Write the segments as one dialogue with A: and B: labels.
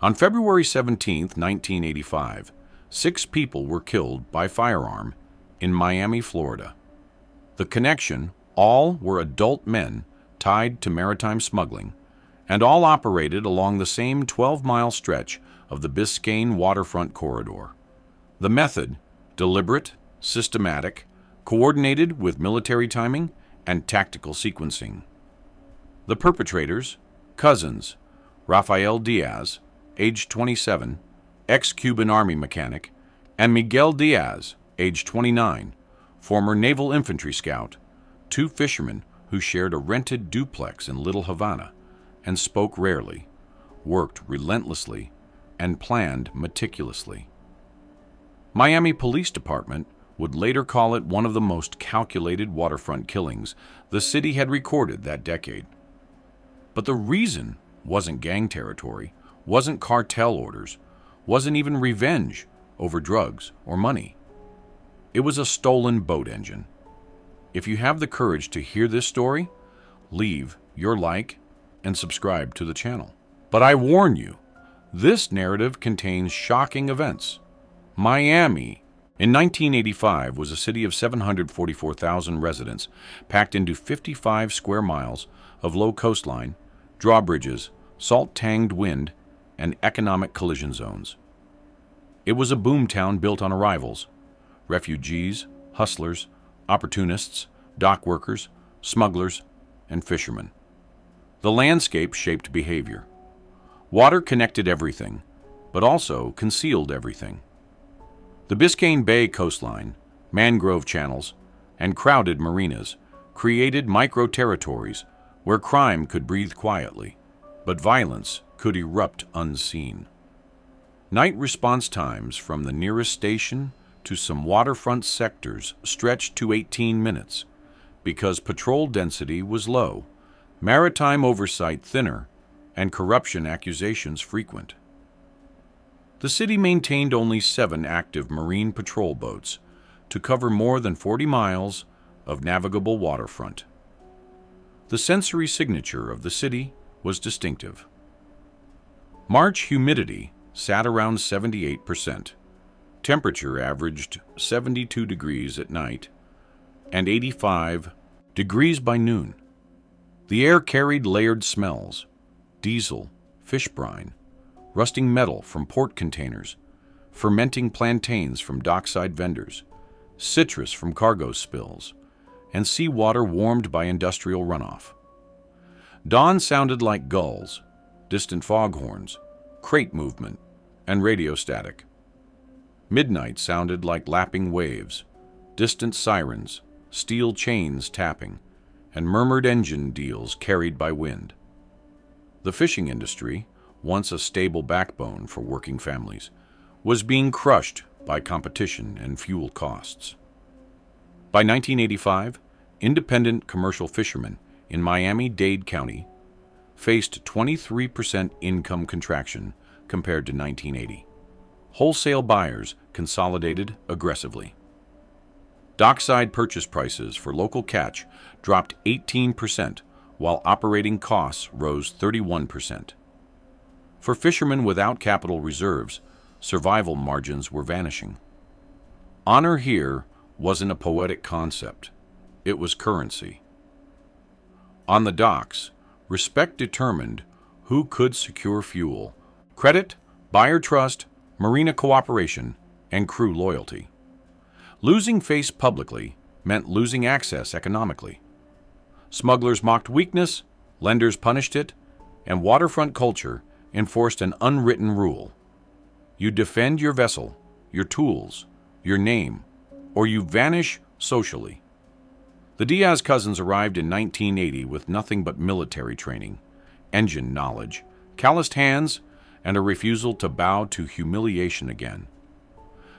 A: On February 17, 1985, 6 people were killed by firearm in Miami, Florida. The connection, all were adult men tied to maritime smuggling, and all operated along the same 12-mile stretch of the Biscayne waterfront corridor. The method, deliberate, systematic, coordinated with military timing and tactical sequencing. The perpetrators, cousins, Rafael Diaz, age 27, ex-Cuban Army mechanic, and Miguel Diaz, age 29, former Naval Infantry scout, 2 fishermen who shared a rented duplex in Little Havana and spoke rarely, worked relentlessly, and planned meticulously. Miami Police Department would later call it one of the most calculated waterfront killings the city had recorded that decade. But the reason wasn't gang territory, wasn't cartel orders, wasn't even revenge over drugs or money. It was a stolen boat engine. If you have the courage to hear this story, leave your like and subscribe to the channel. But I warn you, this narrative contains shocking events. Miami, in 1985, was a city of 744,000 residents, packed into 55 square miles of low coastline, drawbridges, salt-tanged wind, and economic collision zones. It was a boomtown built on arrivals: refugees, hustlers, opportunists, dock workers, smugglers, and fishermen. The landscape shaped behavior. Water connected everything, but also concealed everything. The Biscayne Bay coastline, mangrove channels, and crowded marinas created micro-territories where crime could breathe quietly, but violence could erupt unseen. Night response times from the nearest station to some waterfront sectors stretched to 18 minutes because patrol density was low, maritime oversight thinner, and corruption accusations frequent. The city maintained only 7 active marine patrol boats to cover more than 40 miles of navigable waterfront. The sensory signature of the city was distinctive. March humidity sat around 78%. Temperature averaged 72 degrees at night and 85 degrees by noon. The air carried layered smells: diesel, fish brine, rusting metal from port containers, fermenting plantains from dockside vendors, citrus from cargo spills, and seawater warmed by industrial runoff. Dawn sounded like gulls, distant foghorns, crate movement, and radio static. Midnight sounded like lapping waves, distant sirens, steel chains tapping, and murmured engine deals carried by wind. The fishing industry, once a stable backbone for working families, was being crushed by competition and fuel costs. By 1985, independent commercial fishermen in Miami-Dade County faced 23% income contraction compared to 1980. Wholesale buyers consolidated aggressively. Dockside purchase prices for local catch dropped 18%, while operating costs rose 31%. For fishermen without capital reserves, survival margins were vanishing. Honor here wasn't a poetic concept. It was currency. On the docks, respect determined who could secure fuel: credit, buyer trust, marina cooperation, and crew loyalty. Losing face publicly meant losing access economically. Smugglers mocked weakness, lenders punished it, and waterfront culture enforced an unwritten rule: you defend your vessel, your tools, your name, or you vanish socially. The Diaz cousins arrived in 1980 with nothing but military training, engine knowledge, calloused hands, and a refusal to bow to humiliation again.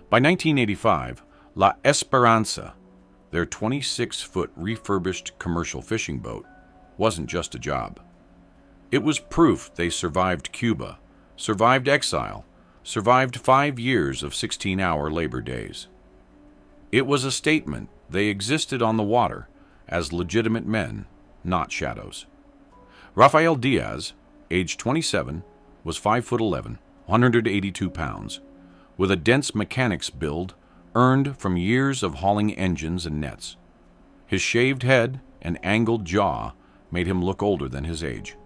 A: By 1985, La Esperanza, their 26-foot refurbished commercial fishing boat, wasn't just a job. It was proof they survived Cuba, survived exile, survived 5 years of 16-hour labor days. It was a statement they existed on the water as legitimate men, not shadows. Rafael Diaz, age 27, was 5'11", 182 pounds, with a dense mechanics build earned from years of hauling engines and nets. His shaved head and angled jaw made him look older than his age.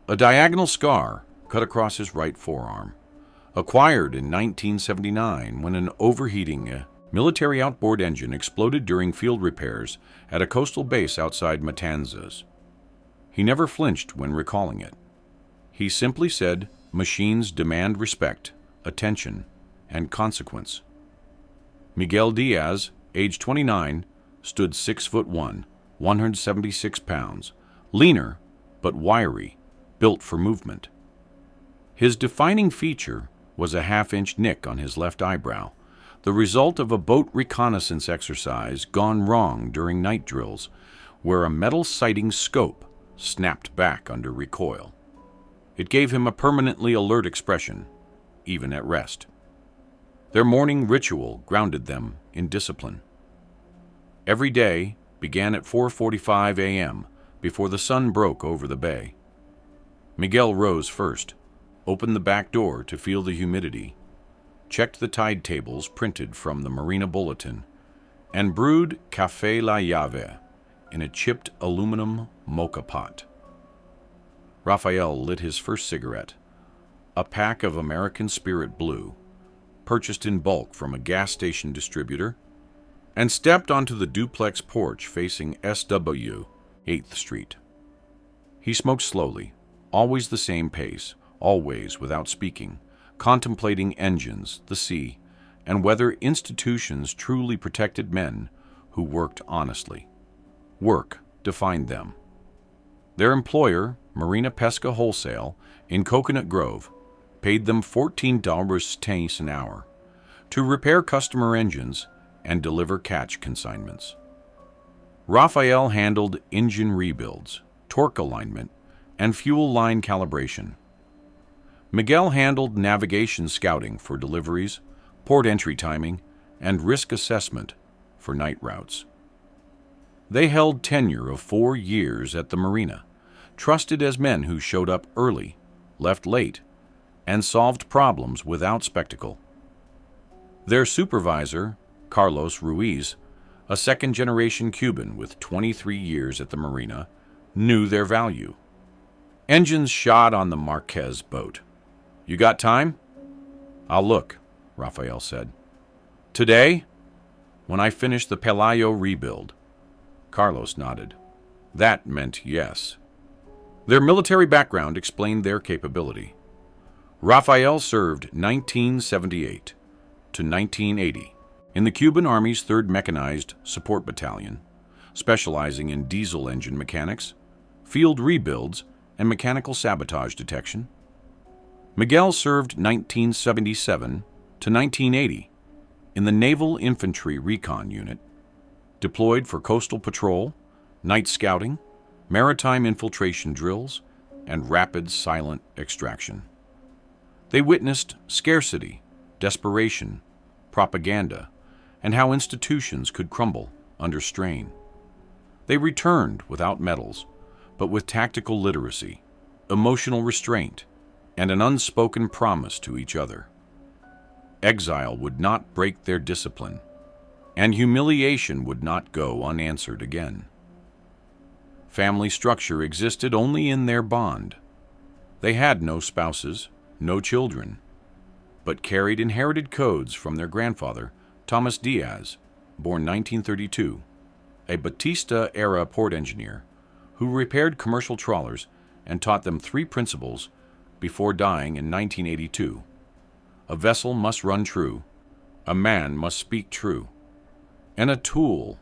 A: A diagonal scar cut across his right forearm, acquired in 1979 when an overheating military outboard engine exploded during field repairs at a coastal base outside Matanzas. He never flinched when recalling it. He simply said, "Machines demand respect, attention, and consequence." Miguel Diaz, age 29, stood 6'1", 176 pounds, leaner but wiry, built for movement. His defining feature was a half-inch nick on his left eyebrow, the result of a boat reconnaissance exercise gone wrong during night drills, where a metal sighting scope snapped back under recoil. It gave him a permanently alert expression, even at rest. Their morning ritual grounded them in discipline. Every day began at 4:45 a.m. before the sun broke over the bay. Miguel rose first, opened the back door to feel the humidity, checked the tide tables printed from the Marina Bulletin, and brewed Café La Llave in a chipped aluminum mocha pot. Rafael lit his first cigarette, a pack of American Spirit Blue, purchased in bulk from a gas station distributor, and stepped onto the duplex porch facing SW 8th Street. He smoked slowly, always the same pace, always without speaking, contemplating engines, the sea, and whether institutions truly protected men who worked honestly. Work defined them. Their employer, Marina Pesca Wholesale, in Coconut Grove, paid them $14 an hour to repair customer engines and deliver catch consignments. Rafael handled engine rebuilds, torque alignment, and fuel line calibration. Miguel handled navigation scouting for deliveries, port entry timing, and risk assessment for night routes. They held tenure of 4 years at the marina, trusted as men who showed up early, left late, and solved problems without spectacle. Their supervisor, Carlos Ruiz, a second-generation Cuban with 23 years at the marina, knew their value. Engines shot on the Marquez boat. "You got time?" "I'll look," Rafael said. "Today?" "When I finish the Pelayo rebuild." Carlos nodded. That meant yes. Their military background explained their capability. Rafael served 1978 to 1980 in the Cuban Army's 3rd Mechanized Support Battalion, specializing in diesel engine mechanics, field rebuilds, and mechanical sabotage detection. Miguel served 1977 to 1980 in the Naval Infantry Recon Unit, deployed for coastal patrol, night scouting, maritime infiltration drills, and rapid silent extraction. They witnessed scarcity, desperation, propaganda, and how institutions could crumble under strain. They returned without medals, but with tactical literacy, emotional restraint, and an unspoken promise to each other. Exile would not break their discipline, and humiliation would not go unanswered again. Family structure existed only in their bond. They had no spouses, no children, but carried inherited codes from their grandfather, Thomas Diaz, born 1932, a Batista-era port engineer who repaired commercial trawlers and taught them 3 principles before dying in 1982. A vessel must run true, a man must speak true, and a tool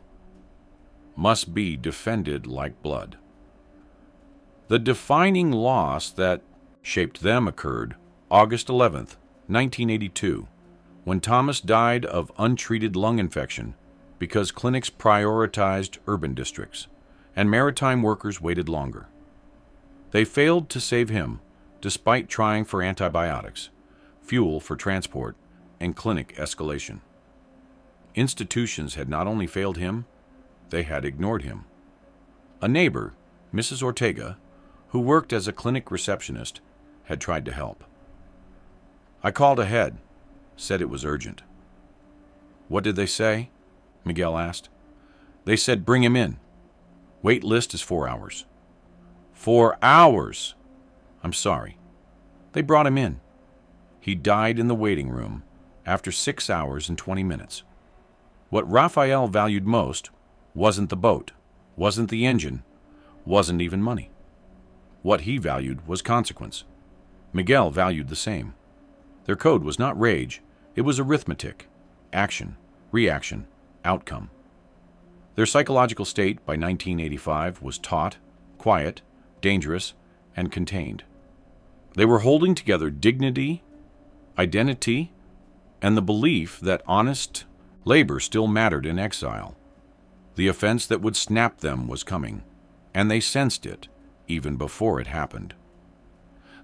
A: must be defended like blood. The defining loss that shaped them occurred August 11th, 1982, when Thomas died of untreated lung infection because clinics prioritized urban districts and maritime workers waited longer. They failed to save him despite trying for antibiotics, fuel for transport, and clinic escalation. Institutions had not only failed him, they had ignored him. A neighbor, Mrs. Ortega, who worked as a clinic receptionist, had tried to help. I called ahead, said it was urgent. What did they say? Miguel asked. They said bring him in. Wait list is 4 hours. 4 hours! I'm sorry. They brought him in. He died in the waiting room after 6 hours and 20 minutes. What Raphael valued most wasn't the boat, wasn't the engine, wasn't even money. What he valued was consequence. Miguel valued the same. Their code was not rage, it was arithmetic, action, reaction, outcome. Their psychological state by 1985 was taut, quiet, dangerous, and contained. They were holding together dignity, identity, and the belief that honest labor still mattered in exile. The offense that would snap them was coming, and they sensed it even before it happened.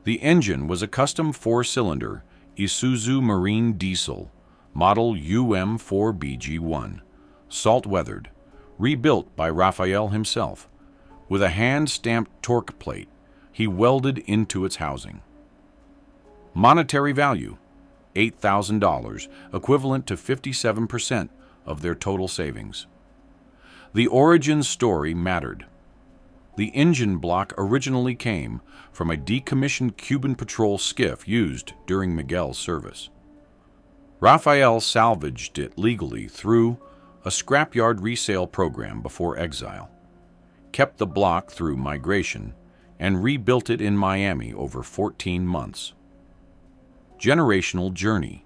A: The engine was a custom 4-cylinder Isuzu Marine Diesel, model UM4BG1, salt-weathered, rebuilt by Raphael himself, with a hand-stamped torque plate he welded into its housing. Monetary value, $8,000, equivalent to 57% of their total savings. The origin story mattered. The engine block originally came from a decommissioned Cuban patrol skiff used during Miguel's service. Raphael salvaged it legally through a scrapyard resale program before exile, kept the block through migration, and rebuilt it in Miami over 14 months. Generational journey.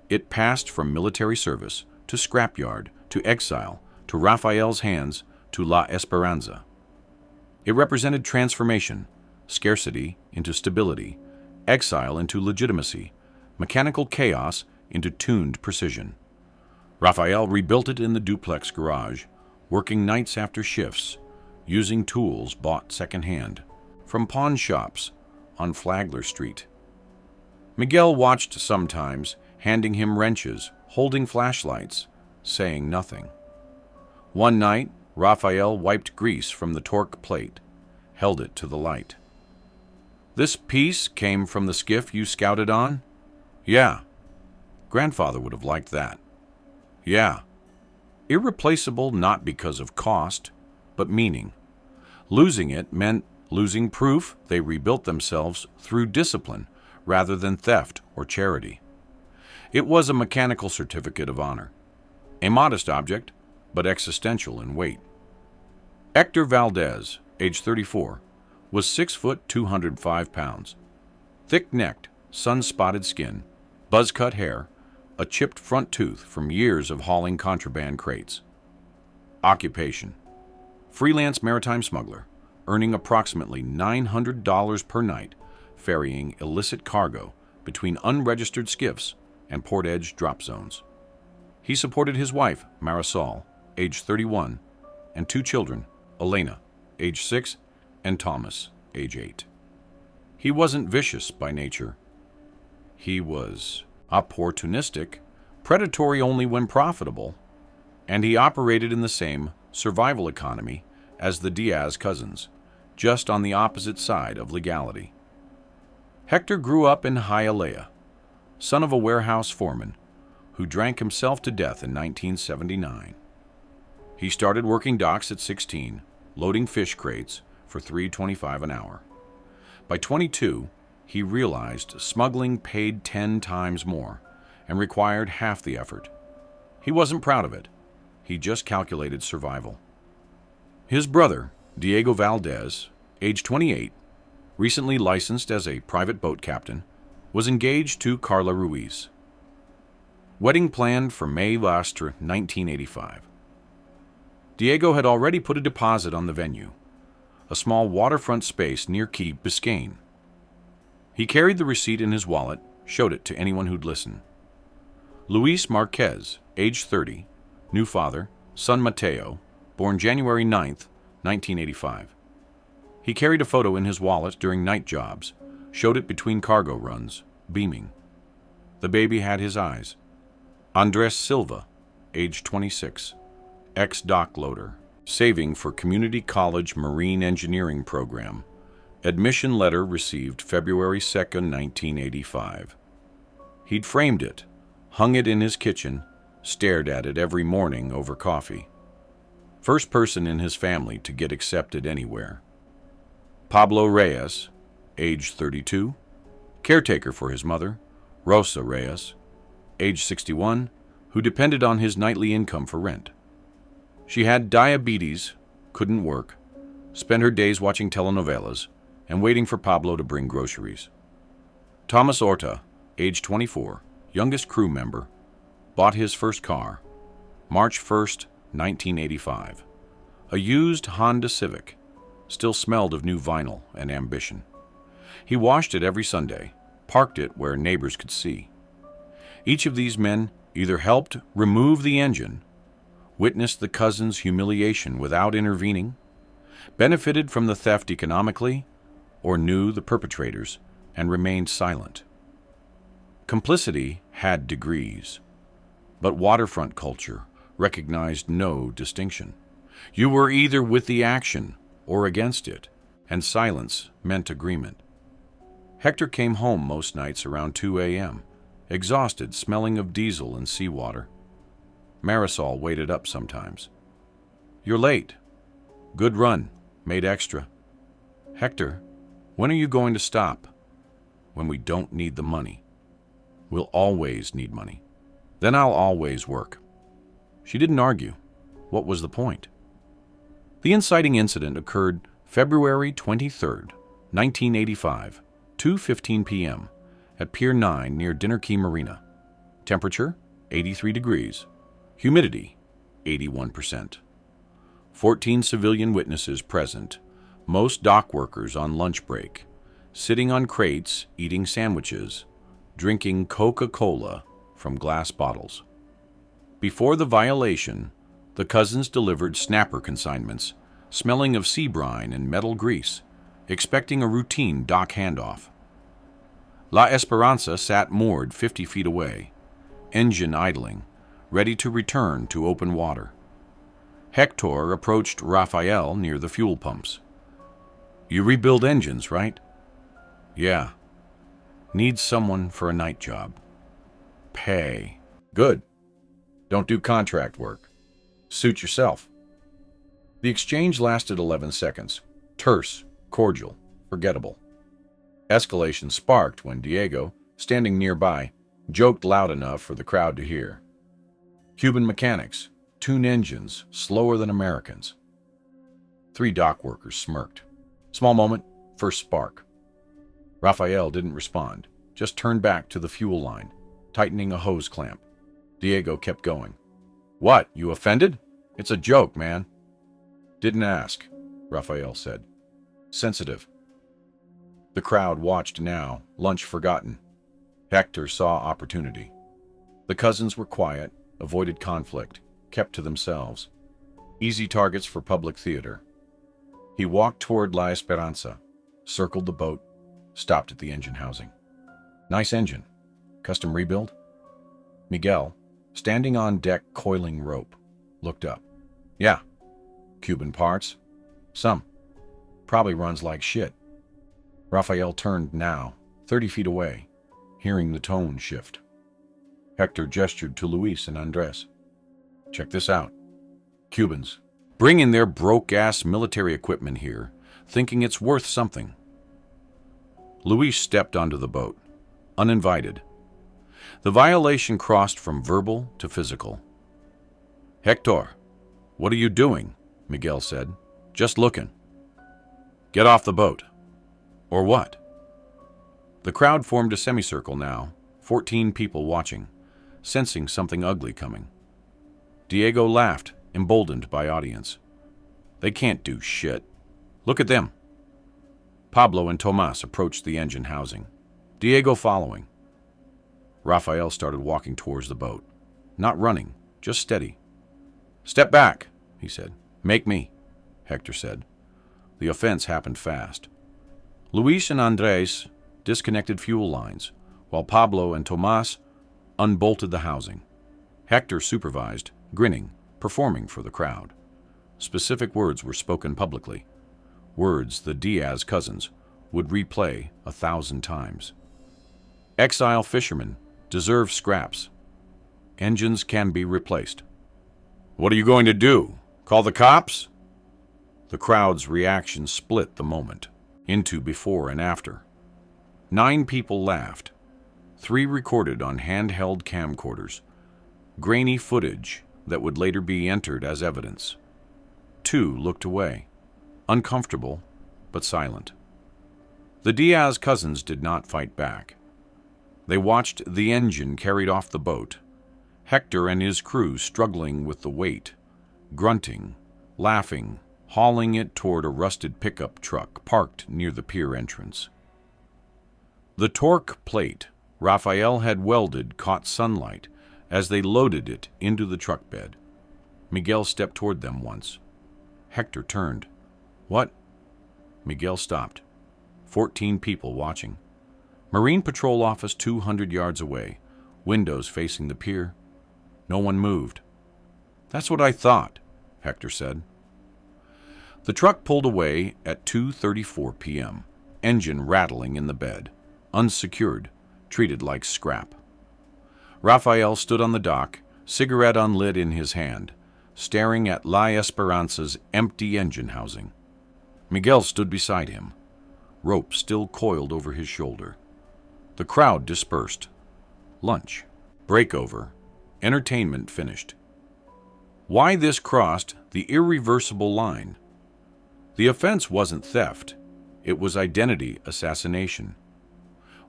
A: It passed from military service to scrapyard to exile to Raphael's hands to La Esperanza. It represented transformation, scarcity into stability, exile into legitimacy, mechanical chaos into tuned precision. Raphael rebuilt it in the duplex garage, working nights after shifts, using tools bought secondhand from pawn shops on Flagler Street. Miguel watched sometimes, handing him wrenches, holding flashlights, saying nothing. One night, Raphael wiped grease from the torque plate, held it to the light. This piece came from the skiff you scouted on? Yeah. Grandfather would have liked that. Yeah. Irreplaceable not because of cost, but meaning. Losing it meant losing proof they rebuilt themselves through discipline rather than theft or charity. It was a mechanical certificate of honor, a modest object, but existential in weight. Hector Valdez, age 34, was 6 foot 205 pounds, thick-necked, sun-spotted skin, buzz-cut hair, a chipped front tooth from years of hauling contraband crates. Occupation: freelance maritime smuggler, earning approximately $900 per night, ferrying illicit cargo between unregistered skiffs and port-edge drop zones. He supported his wife, Marisol, age 31, and 2 children, Elena, age 6, and Thomas, age 8. He wasn't vicious by nature. He was opportunistic, predatory only when profitable, and he operated in the same survival economy as the Diaz cousins, just on the opposite side of legality. Hector grew up in Hialeah, son of a warehouse foreman who drank himself to death in 1979. He started working docks at 16, loading fish crates for $3.25 an hour. By 22, he realized smuggling paid 10 times more and required half the effort. He wasn't proud of it. He just calculated survival. His brother, Diego Valdez, age 28, recently licensed as a private boat captain, was engaged to Carla Ruiz. Wedding planned for May last 1985. Diego had already put a deposit on the venue, a small waterfront space near Key Biscayne. He carried the receipt in his wallet, showed it to anyone who'd listen. Luis Marquez, age 30, new father, son Mateo, born January 9th, 1985. He carried a photo in his wallet during night jobs, showed it between cargo runs, beaming. The baby had his eyes. Andres Silva, age 26, ex-dock loader, saving for Community College Marine Engineering Program. Admission letter received February 2nd, 1985. He'd framed it, hung it in his kitchen, stared at it every morning over coffee. First person in his family to get accepted anywhere. Pablo Reyes, age 32, caretaker for his mother, Rosa Reyes, age 61, who depended on his nightly income for rent. She had diabetes, couldn't work, spent her days watching telenovelas and waiting for Pablo to bring groceries. Thomas Orta, age 24, youngest crew member, bought his first car, March 1st, 1985. A used Honda Civic, still smelled of new vinyl and ambition. He washed it every Sunday, parked it where neighbors could see. Each of these men either helped remove the engine, witnessed the cousin's humiliation without intervening, benefited from the theft economically, or knew the perpetrators and remained silent. Complicity had degrees, but waterfront culture recognized no distinction. You were either with the action or against it, and silence meant agreement. Hector came home most nights around 2 a.m., exhausted, smelling of diesel and seawater. Marisol waited up sometimes. "You're late." "Good run. Made extra." "Hector, when are you going to stop?" "When we don't need the money." "We'll always need money. Then I'll always work." She didn't argue. What was the point? The inciting incident occurred February 23rd, 1985, 2:15 p.m., at Pier 9 near Dinner Key Marina. Temperature, 83 degrees. Humidity, 81%. 14 civilian witnesses present, most dock workers on lunch break, sitting on crates, eating sandwiches, drinking Coca-Cola from glass bottles. Before the violation, the cousins delivered snapper consignments, smelling of sea brine and metal grease, expecting a routine dock handoff. La Esperanza sat moored 50 feet away, engine idling, ready to return to open water. Hector approached Rafael near the fuel pumps. "You rebuild engines, right?" "Yeah. Need someone for a night job." "Pay." "Good. Don't do contract work. Suit yourself." The exchange lasted 11 seconds. Terse, cordial, forgettable. Escalation sparked when Diego, standing nearby, joked loud enough for the crowd to hear. "Cuban mechanics, tune engines, slower than Americans." 3 dock workers smirked. Small moment, first spark. Rafael didn't respond, just turned back to the fuel line, tightening a hose clamp. Diego kept going. "What, you offended? It's a joke, man." "Didn't ask," Rafael said. "Sensitive." The crowd watched now, lunch forgotten. Hector saw opportunity. The cousins were quiet, avoided conflict, kept to themselves. Easy targets for public theater. He walked toward La Esperanza, circled the boat, stopped at the engine housing. "Nice engine. Custom rebuild?" Miguel, standing on deck coiling rope, looked up. "Yeah. Cuban parts? Some. Probably runs like shit." Rafael turned now, 30 feet away, hearing the tone shift. Hector gestured to Luis and Andres. "Check this out. Cubans. Bring in their broke-ass military equipment here, thinking it's worth something." Luis stepped onto the boat, uninvited. The violation crossed from verbal to physical. "Hector, what are you doing?" Miguel said. "Just looking." "Get off the boat." "Or what?" The crowd formed a semicircle now, 14 people watching, sensing something ugly coming. Diego laughed, emboldened by audience. "They can't do shit. Look at them." Pablo and Tomas approached the engine housing, Diego following. Rafael started walking towards the boat, not running, just steady. "Step back," he said. "Make me," Hector said. The offense happened fast. Luis and Andres disconnected fuel lines, while Pablo and Tomas unbolted the housing. Hector supervised, grinning, performing for the crowd. Specific words were spoken publicly, words the Diaz cousins would replay 1,000 times. Exile fishermen deserve scraps. Engines can be replaced. What are you going to do? Call the cops? The crowd's reaction split the moment into before and after. 9 people laughed. 3 recorded on handheld camcorders, grainy footage that would later be entered as evidence. 2 looked away, uncomfortable but silent. The Diaz cousins did not fight back. They watched the engine carried off the boat, Hector and his crew struggling with the weight, grunting, laughing, hauling it toward a rusted pickup truck parked near the pier entrance. The torque plate Raphael had welded caught sunlight as they loaded it into the truck bed. Miguel stepped toward them once. Hector turned. What? Miguel stopped. 14 people watching. Marine Patrol office 200 yards away, windows facing the pier. No one moved. That's what I thought, Hector said. The truck pulled away at 2:34 p.m., engine rattling in the bed, unsecured, treated like scrap. Raphael stood on the dock, cigarette unlit in his hand, staring at La Esperanza's empty engine housing. Miguel stood beside him, rope still coiled over his shoulder. The crowd dispersed. Lunch, break over, entertainment finished. Why this crossed the irreversible line? The offense wasn't theft, it was identity assassination.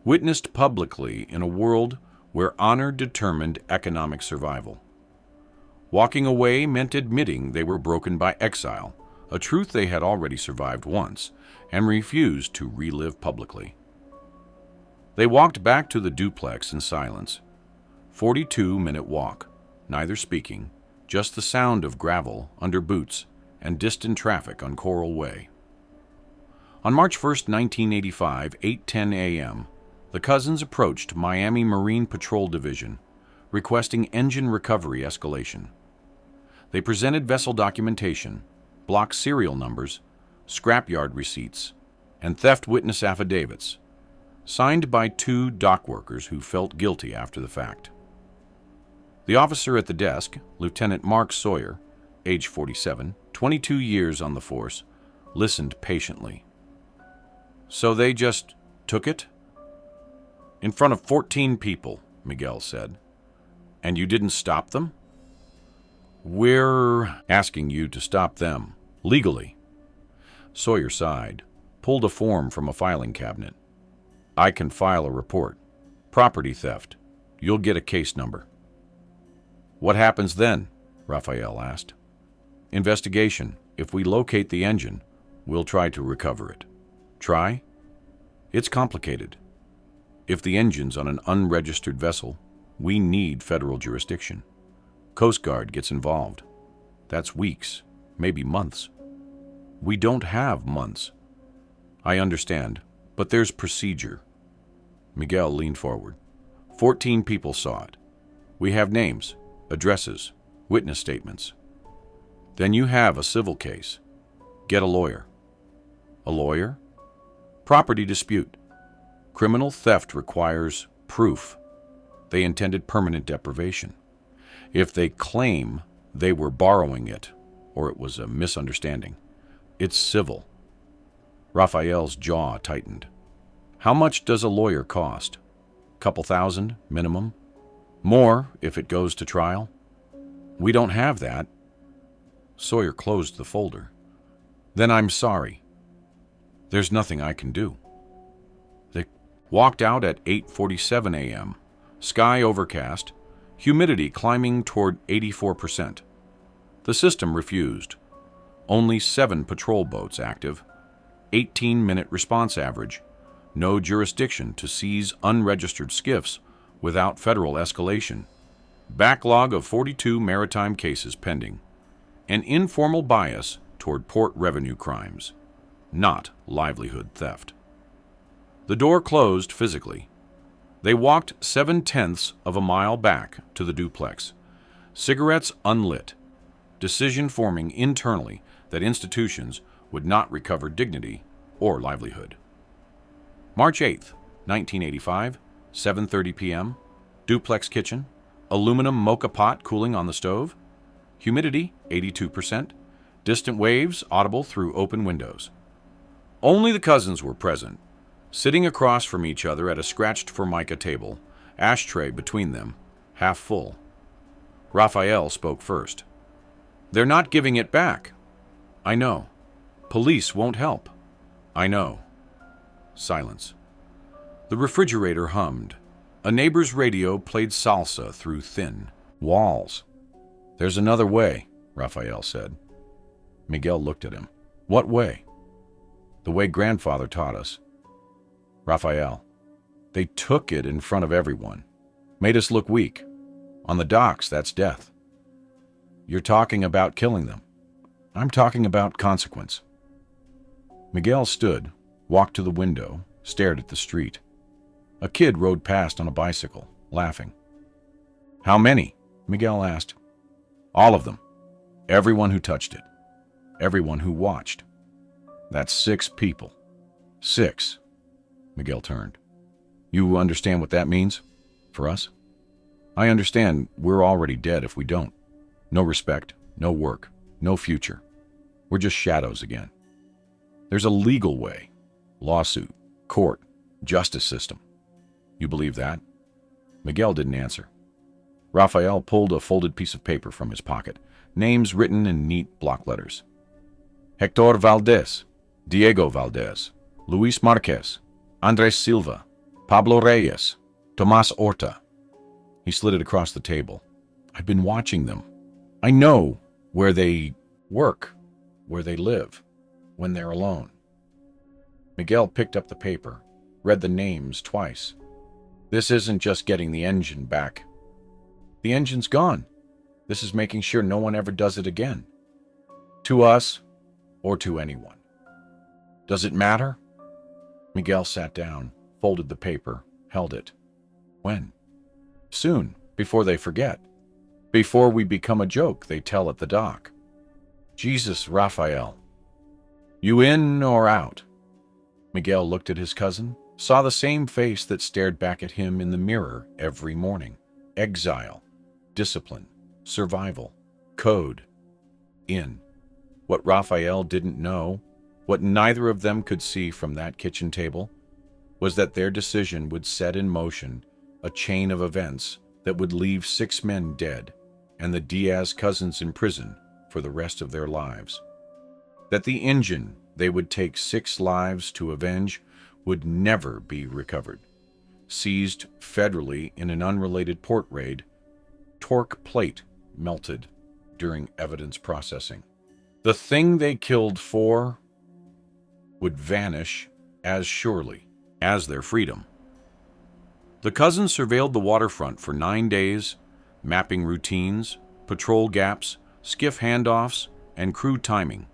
A: Witnessed publicly in a world where honor determined economic survival. Walking away meant admitting they were broken by exile, a truth they had already survived once, and refused to relive publicly. They walked back to the duplex in silence. 42-minute walk, neither speaking, just the sound of gravel under boots and distant traffic on Coral Way. On March 1, 1985, 8:10 a.m., the cousins approached Miami Marine Patrol Division, requesting engine recovery escalation. They presented vessel documentation, block serial numbers, scrapyard receipts, and theft witness affidavits, signed by 2 dock workers who felt guilty after the fact. The officer at the desk, Lieutenant Mark Sawyer, age 47, 22 years on the force, listened patiently. So they just took it? In front of 14 people, Miguel said. And you didn't stop them? We're asking you to stop them, legally. Sawyer sighed, pulled a form from a filing cabinet. I can file a report. Property theft. You'll get a case number. What happens then? Raphael asked. Investigation. If we locate the engine, we'll try to recover it. Try? It's complicated. If the engine's on an unregistered vessel, we need federal jurisdiction. Coast Guard gets involved. That's weeks, maybe months. We don't have months. I understand, but there's procedure. Miguel leaned forward. 14 people saw it. We have names, addresses, witness statements. Then you have a civil case. Get a lawyer. A lawyer? Property dispute. Criminal theft requires proof. They intended permanent deprivation. If they claim they were borrowing it, or it was a misunderstanding, it's civil. Raphael's jaw tightened. How much does a lawyer cost? Couple thousand, minimum? More if it goes to trial? We don't have that. Sawyer closed the folder. Then I'm sorry. There's nothing I can do. They walked out at 8:47 a.m. Sky overcast, humidity climbing toward 84%. The system refused. Only 7 patrol boats active, 18-minute response average, no jurisdiction to seize unregistered skiffs without federal escalation, backlog of 42 maritime cases pending, an informal bias toward port revenue crimes, not livelihood theft. The door closed physically. They walked 7/10 of a mile back to the duplex, cigarettes unlit, decision forming internally that institutions would not recover dignity or livelihood. March 8, 1985, 7:30 p.m., Duplex kitchen, aluminum mocha pot cooling on the stove, humidity 82%, distant waves audible through open windows. Only the cousins were present, sitting across from each other at a scratched formica table, ashtray between them, half full. Raphael spoke first. "They're not giving it back." "I know. Police won't help." "I know." Silence. The refrigerator hummed. A neighbor's radio played salsa through thin walls. "There's another way," Raphael said. Miguel looked at him. "What way?" "The way grandfather taught us." "Raphael, they took it in front of everyone. Made us look weak. On the docks, that's death." "You're talking about killing them." "I'm talking about consequence." Miguel stood, walked to the window, stared at the street. A kid rode past on a bicycle, laughing. "How many?" Miguel asked. "All of them. Everyone who touched it. Everyone who watched. That's 6 people. 6. Miguel turned. "You understand what that means? For us?" "I understand we're already dead if we don't. No respect, no work, no future. We're just shadows again. There's a legal way. Lawsuit, court, justice system. You believe that?" Miguel didn't answer. Raphael pulled a folded piece of paper from his pocket, names written in neat block letters. "Hector Valdez, Diego Valdez, Luis Marquez, Andres Silva, Pablo Reyes, Tomas Horta." He slid it across the table. "I've been watching them. I know where they work, where they live, when they're alone." Miguel picked up the paper, read the names twice. "This isn't just getting the engine back. The engine's gone. This is making sure no one ever does it again. To us, or to anyone. Does it matter?" Miguel sat down, folded the paper, held it. "When?" "Soon, before they forget. Before we become a joke they tell at the dock." "Jesus, Raphael. You in or out?" Miguel looked at his cousin, saw the same face that stared back at him in the mirror every morning. Exile, discipline, survival, code. In. What Raphael didn't know, what neither of them could see from that kitchen table, was that their decision would set in motion a chain of events that would leave 6 men dead and the Diaz cousins in prison for the rest of their lives. That the engine they would take 6 lives to avenge would never be recovered. Seized federally in an unrelated port raid, torque plate melted during evidence processing. The thing they killed for would vanish as surely as their freedom. The cousins surveilled the waterfront for 9 days, mapping routines, patrol gaps, skiff handoffs, and crew timing.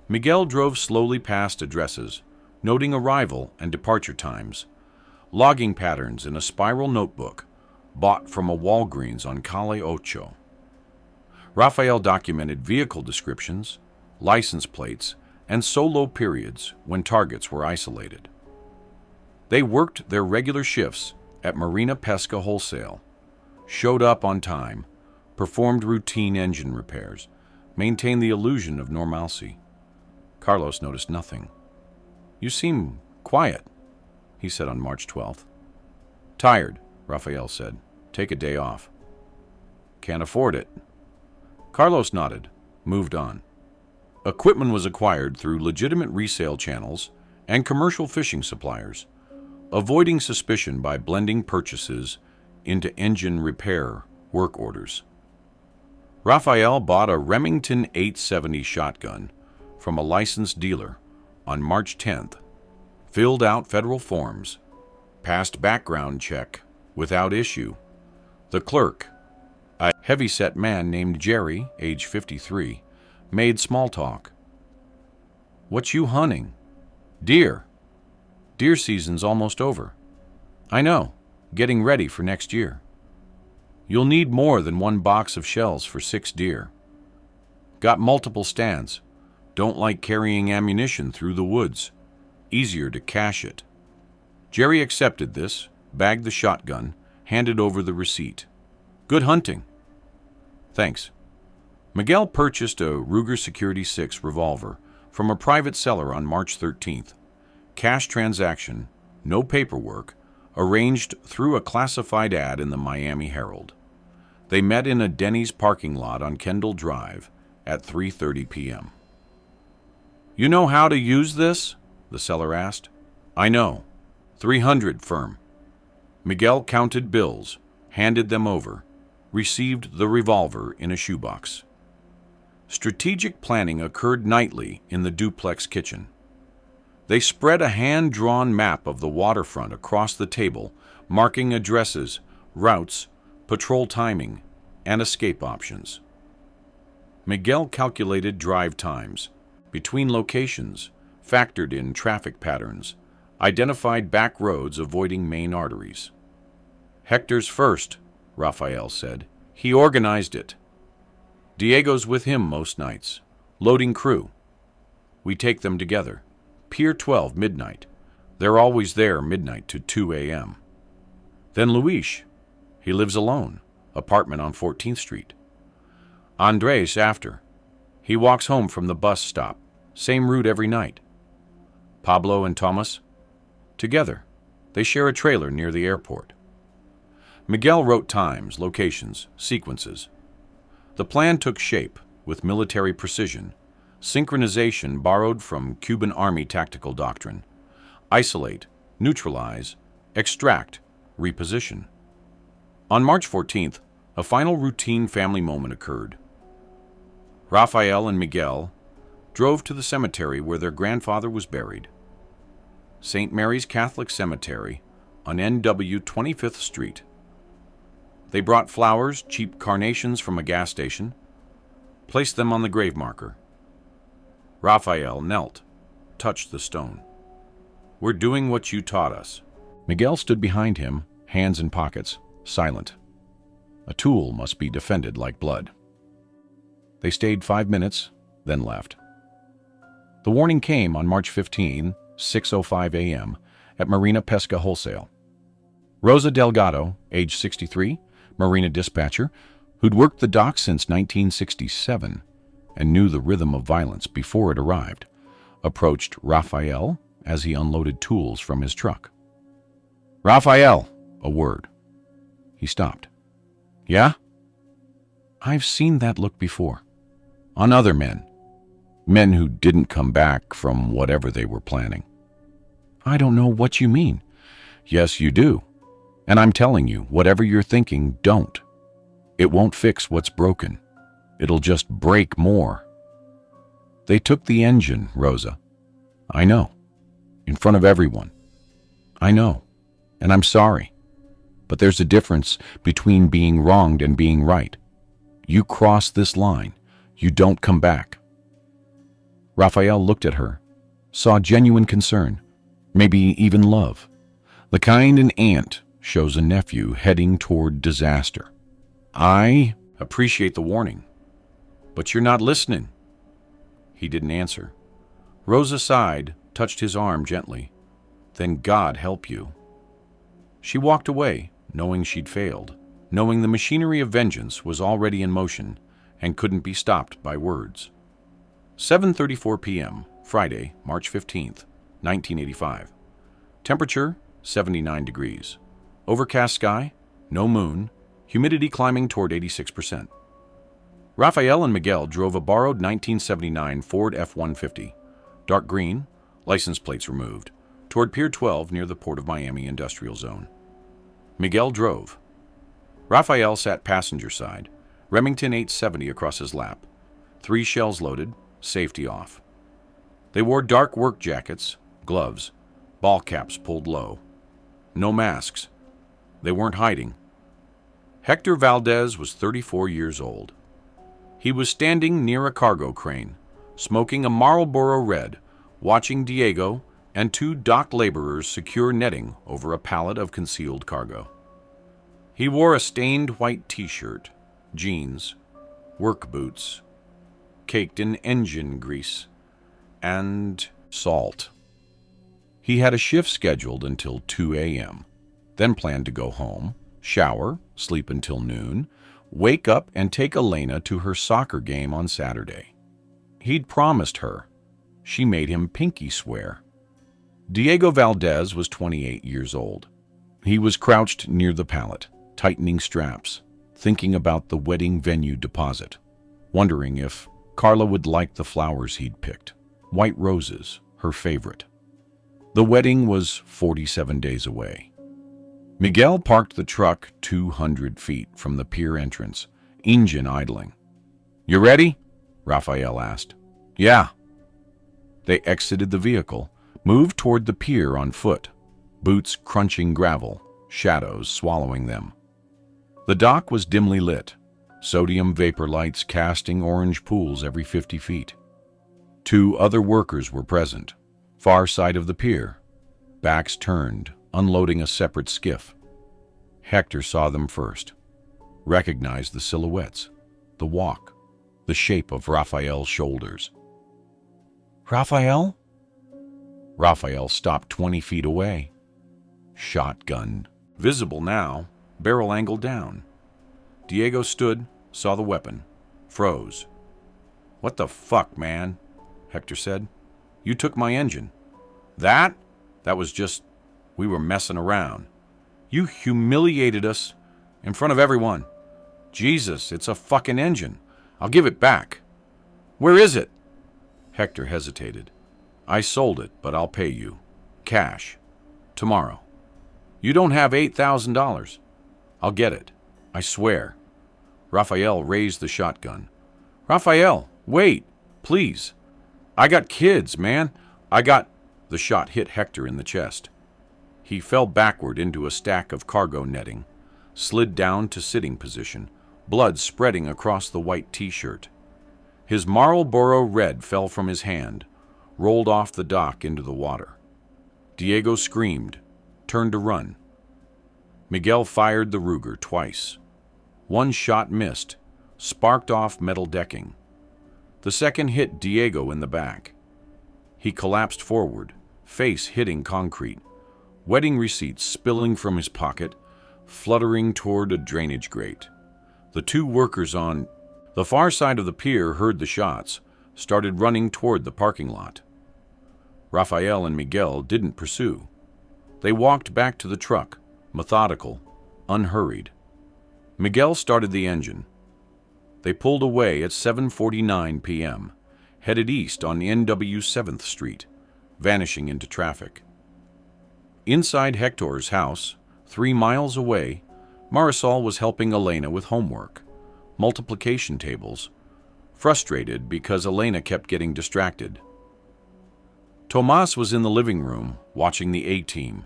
A: Miguel drove slowly past addresses, noting arrival and departure times, logging patterns in a spiral notebook bought from a Walgreens on Calle Ocho. Raphael documented vehicle descriptions, license plates, and solo periods when targets were isolated. They worked their regular shifts at Marina Pesca Wholesale, showed up on time, performed routine engine repairs, maintained the illusion of normalcy. Carlos noticed nothing. "You seem quiet," he said on March 12th. "Tired," Raphael said. "Take a day off." "Can't afford it." Carlos nodded, moved on. Equipment was acquired through legitimate resale channels and commercial fishing suppliers, avoiding suspicion by blending purchases into engine repair work orders. Raphael bought a Remington 870 shotgun from a licensed dealer on March 10th, filled out federal forms, passed background check without issue. The clerk, a heavy-set man named Jerry, age 53, made small talk. "What you hunting?" "Deer. Deer season's almost over." "I know. Getting ready for next year." "You'll need more than 1 box of shells for 6 deer." "Got multiple stands. Don't like carrying ammunition through the woods. Easier to cache it." Jerry accepted this, bagged the shotgun, handed over the receipt. "Good hunting." "Thanks." Miguel purchased a Ruger Security 6 revolver from a private seller on March 13th. Cash transaction, no paperwork, arranged through a classified ad in the Miami Herald. They met in a Denny's parking lot on Kendall Drive at 3:30 p.m. "You know how to use this?" the seller asked. "I know. 300 firm." Miguel counted bills, handed them over, received the revolver in a shoebox. Strategic planning occurred nightly in the duplex kitchen. They spread a hand-drawn map of the waterfront across the table, marking addresses, routes, patrol timing, and escape options. Miguel calculated drive times between locations, factored in traffic patterns, identified back roads avoiding main arteries. "Hector's first," Rafael said. "He organized it. Diego's with him most nights. Loading crew. We take them together. Pier 12, midnight. They're always there midnight to 2 a.m. Then Luis. He lives alone. Apartment on 14th Street. Andres after. He walks home from the bus stop. Same route every night. Pablo and Thomas? Together. They share a trailer near the airport." Miguel wrote times, locations, sequences. The plan took shape with military precision, synchronization borrowed from Cuban Army tactical doctrine. Isolate, neutralize, extract, reposition. On March 14th, a final routine family moment occurred. Rafael and Miguel drove to the cemetery where their grandfather was buried. St. Mary's Catholic Cemetery on NW 25th Street. They brought flowers, cheap carnations from a gas station, placed them on the grave marker. Rafael knelt, touched the stone. "We're doing what you taught us." Miguel stood behind him, hands in pockets, silent. A tool must be defended like blood. They stayed 5 minutes, then left. The warning came on March 15, 6:05 a.m., at Marina Pesca Wholesale. Rosa Delgado, age 63, marina dispatcher, who'd worked the dock since 1967 and knew the rhythm of violence before it arrived, approached Rafael as he unloaded tools from his truck. "Rafael," a word. He stopped. "Yeah?" "I've seen that look before. On other men. Men who didn't come back from whatever they were planning." "I don't know what you mean." "Yes, you do. And I'm telling you, whatever you're thinking, don't. It won't fix what's broken. It'll just break more." "They took the engine, Rosa." "I know. In front of everyone." "I know. And I'm sorry. But there's a difference between being wronged and being right. You cross this line. You don't come back." Rafael looked at her, saw genuine concern, maybe even love, the kind an aunt shows a nephew heading toward disaster. "I appreciate the warning, but you're not listening." He didn't answer. Rosa sighed, touched his arm gently. "Then God help you." She walked away, knowing she'd failed, knowing the machinery of vengeance was already in motion and couldn't be stopped by words. 7:34 p.m., Friday, March 15th, 1985. Temperature, 79 degrees. Overcast sky, no moon, humidity climbing toward 86%. Rafael and Miguel drove a borrowed 1979 Ford F-150, dark green, license plates removed, toward Pier 12 near the Port of Miami Industrial Zone. Miguel drove. Rafael sat passenger side, Remington 870 across his lap, 3 shells loaded, safety off. They wore dark work jackets, gloves, ball caps pulled low. No masks. They weren't hiding. Hector Valdez was 34 years old. He was standing near a cargo crane, smoking a Marlboro Red, watching Diego and 2 dock laborers secure netting over a pallet of concealed cargo. He wore a stained white t-shirt, jeans, work boots, caked in engine grease, and salt. He had a shift scheduled until 2 a.m., then planned to go home, shower, sleep until noon, wake up and take Elena to her soccer game on Saturday. He'd promised her. She made him pinky swear. Diego Valdez was 28 years old. He was crouched near the pallet, tightening straps, thinking about the wedding venue deposit, wondering if Carla would like the flowers he'd picked. White roses, her favorite. The wedding was 47 days away. Miguel parked the truck 200 feet from the pier entrance, engine idling. "You ready?" Rafael asked. "Yeah." They exited the vehicle, moved toward the pier on foot, boots crunching gravel, shadows swallowing them. The dock was dimly lit, sodium vapor lights casting orange pools every 50 feet. 2 other workers were present, far side of the pier, backs turned, unloading a separate skiff. Hector saw them first, recognized the silhouettes, the walk, the shape of Rafael's shoulders. "Rafael?" Rafael stopped 20 feet away. Shotgun, visible now, barrel angled down. Diego stood, saw the weapon, froze. "What the fuck, man?" Hector said. "You took my engine." That was just, we were messing around. You humiliated us in front of everyone. Jesus, it's a fucking engine. I'll give it back." "Where is it?" Hector hesitated. "I sold it, but I'll pay you. Cash. Tomorrow." "You don't have $8,000. "I'll get it. I swear." Rafael raised the shotgun. "Rafael, wait, please. I got kids, man. The shot hit Hector in the chest. He fell backward into a stack of cargo netting, slid down to sitting position, blood spreading across the white t-shirt. His Marlboro Red fell from his hand, rolled off the dock into the water. Diego screamed, turned to run. Miguel fired the Ruger twice. One shot missed, sparked off metal decking. The second hit Diego in the back. He collapsed forward, face hitting concrete, wedding receipts spilling from his pocket, fluttering toward a drainage grate. The 2 workers on the far side of the pier heard the shots, started running toward the parking lot. Rafael and Miguel didn't pursue. They walked back to the truck, methodical, unhurried. Miguel started the engine. They pulled away at 7:49 p.m., headed east on NW 7th Street, vanishing into traffic. Inside Hector's house, 3 miles away, Marisol was helping Elena with homework, multiplication tables, frustrated because Elena kept getting distracted. Tomas was in the living room, watching the A-Team,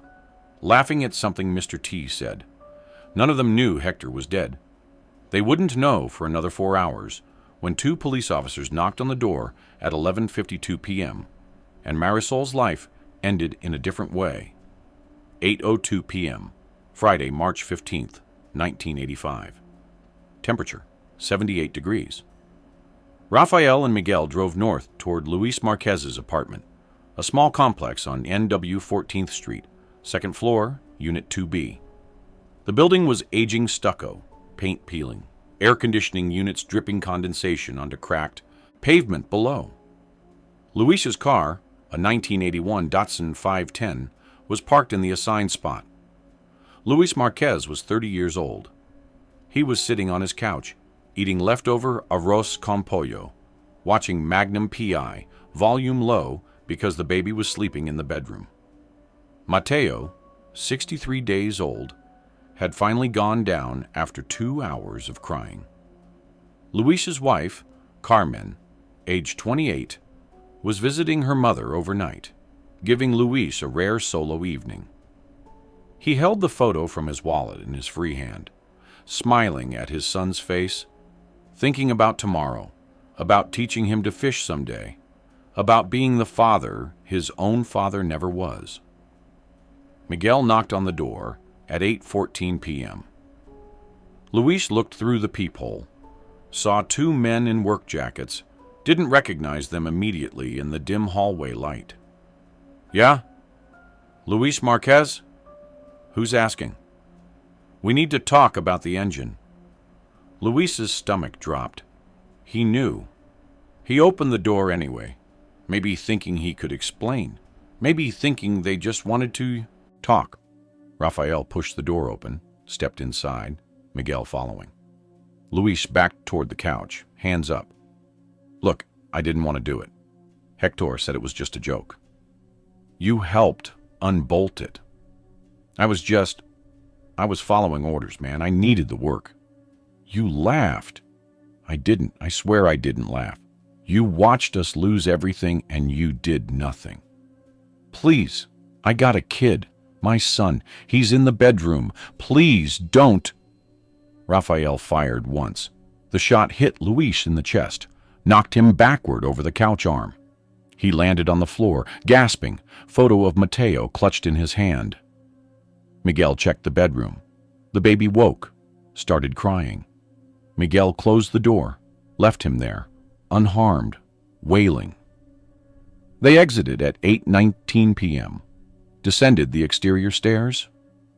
A: laughing at something Mr. T said. None of them knew Hector was dead. They wouldn't know for another 4 hours when 2 police officers knocked on the door at 11:52 p.m., and Marisol's life ended in a different way. 8:02 p.m., Friday, March 15th, 1985. Temperature, 78 degrees. Rafael and Miguel drove north toward Luis Marquez's apartment, a small complex on NW 14th Street, 2nd floor, Unit 2B. The building was aging stucco, paint peeling, air conditioning units dripping condensation onto cracked pavement below. Luis's car, a 1981 Datsun 510, was parked in the assigned spot. Luis Marquez was 30 years old. He was sitting on his couch, eating leftover arroz con pollo, watching Magnum P.I., volume low because the baby was sleeping in the bedroom. Mateo, 63 days old, had finally gone down after 2 hours of crying. Luis's wife, Carmen, age 28, was visiting her mother overnight, giving Luis a rare solo evening. He held the photo from his wallet in his free hand, smiling at his son's face, thinking about tomorrow, about teaching him to fish someday, about being the father his own father never was. Miguel knocked on the door at 8:14 p.m. Luis looked through the peephole, saw 2 men in work jackets, didn't recognize them immediately in the dim hallway light. "Yeah? Luis Marquez? Who's asking?" We need to talk about the engine. Luis's stomach dropped. He knew. He opened the door anyway, maybe thinking he could explain, maybe thinking they just wanted to talk. Rafael pushed the door open, stepped inside, Miguel following. Luis backed toward the couch, hands up. Look, I didn't want to do it. Hector said it was just a joke. You helped unbolt it. I was following orders, man. I needed the work. You laughed. I didn't. I swear I didn't laugh. You watched us lose everything and you did nothing. Please, I got a kid. My son. He's in the bedroom. Please don't. Rafael fired once. The shot hit Luis in the chest, knocked him backward over the couch arm. He landed on the floor, gasping, photo of Mateo clutched in his hand. Miguel checked the bedroom. The baby woke, started crying. Miguel closed the door, left him there, unharmed, wailing. They exited at 8:19 p.m., descended the exterior stairs,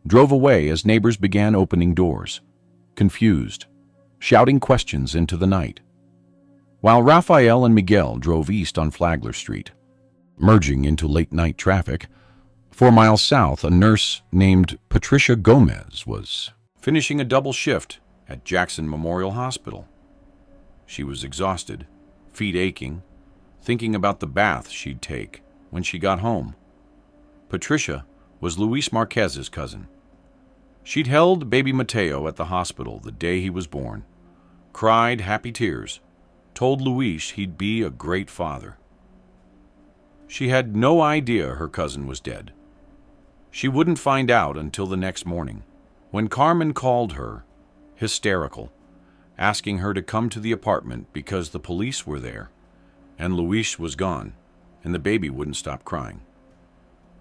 A: drove away as neighbors began opening doors, confused, shouting questions into the night. While Rafael and Miguel drove east on Flagler Street, merging into late-night traffic, 4 miles south, a nurse named Patricia Gomez was finishing a double shift at Jackson Memorial Hospital. She was exhausted, feet aching, thinking about the bath she'd take when she got home. Patricia was Luis Marquez's cousin. She'd held baby Mateo at the hospital the day he was born, cried happy tears, told Luis he'd be a great father. She had no idea her cousin was dead. She wouldn't find out until the next morning, when Carmen called her, hysterical, asking her to come to the apartment because the police were there, and Luis was gone, and the baby wouldn't stop crying.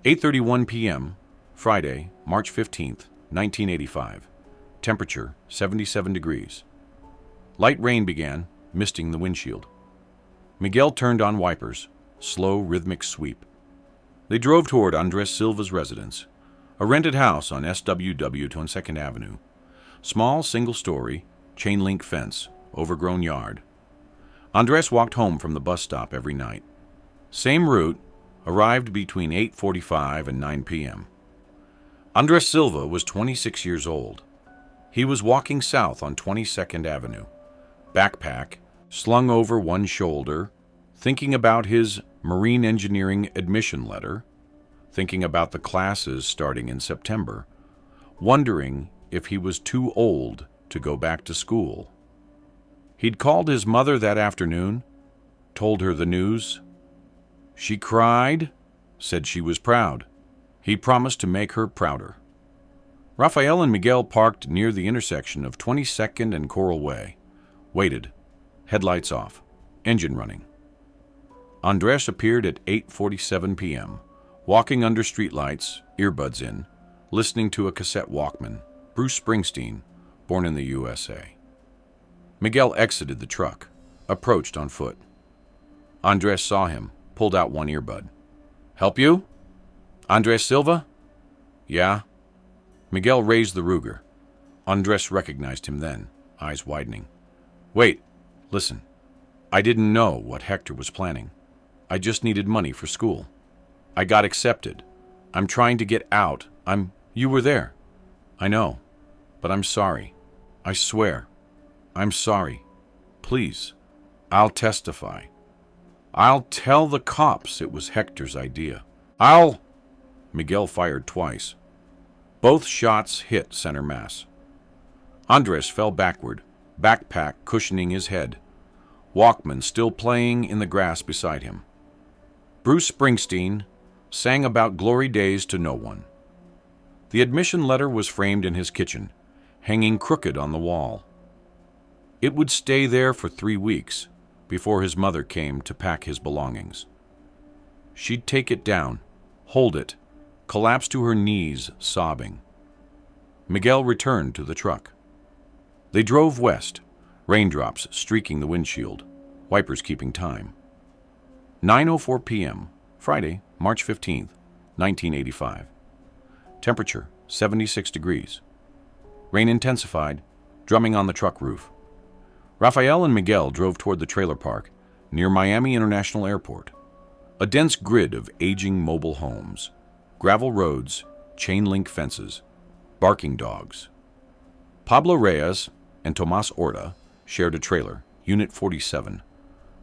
A: 8:31 p.m., Friday, March 15th, 1985. Temperature 77 degrees. Light rain began, misting the windshield. Miguel turned on wipers, slow rhythmic sweep. They drove toward Andres Silva's residence, a rented house on SWW 22nd Avenue. Small single-story, chain-link fence, overgrown yard. Andres walked home from the bus stop every night. Same route, arrived between 8:45 and 9 p.m. Andres Silva was 26 years old. He was walking south on 22nd Avenue, backpack slung over one shoulder, thinking about his marine engineering admission letter, thinking about the classes starting in September, wondering if he was too old to go back to school. He'd called his mother that afternoon, told her the news. She cried, said she was proud. He promised to make her prouder. Rafael and Miguel parked near the intersection of 22nd and Coral Way. Waited. Headlights off. Engine running. Andres appeared at 8:47 p.m., walking under streetlights, earbuds in, listening to a cassette Walkman, Bruce Springsteen, Born in the USA. Miguel exited the truck, approached on foot. Andres saw him, pulled out one earbud. Help you? Andres Silva? Yeah. Miguel raised the Ruger. Andres recognized him then, eyes widening. Wait, listen. I didn't know what Hector was planning. I just needed money for school. I got accepted. I'm trying to get out. You were there. I know. But I'm sorry. I swear. I'm sorry. Please. I'll testify. I'll tell the cops it was Hector's idea. Miguel fired twice. Both shots hit center mass. Andres fell backward, backpack cushioning his head. Walkman still playing in the grass beside him. Bruce Springsteen sang about glory days to no one. The admission letter was framed in his kitchen, hanging crooked on the wall. It would stay there for 3 weeks before his mother came to pack his belongings. She'd take it down, hold it, collapse to her knees, sobbing. Miguel returned to the truck. They drove west, raindrops streaking the windshield, wipers keeping time. 9:04 p.m., Friday, March 15th, 1985. Temperature 76 degrees. Rain intensified, drumming on the truck roof. Rafael and Miguel drove toward the trailer park near Miami International Airport. A dense grid of aging mobile homes, gravel roads, chain-link fences, barking dogs. Pablo Reyes and Tomas Orta shared a trailer, Unit 47,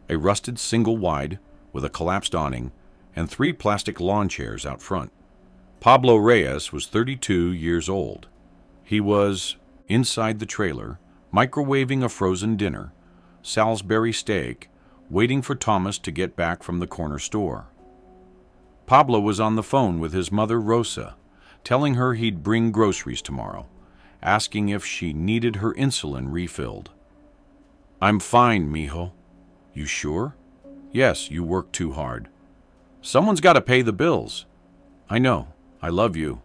A: a rusted single-wide with a collapsed awning and 3 plastic lawn chairs out front. Pablo Reyes was 32 years old. He was inside the trailer, microwaving a frozen dinner, Salisbury steak, waiting for Thomas to get back from the corner store. Pablo was on the phone with his mother, Rosa, telling her he'd bring groceries tomorrow, asking if she needed her insulin refilled. "I'm fine, mijo." "You sure?" "Yes, you work too hard." "Someone's got to pay the bills." "I know. I love you."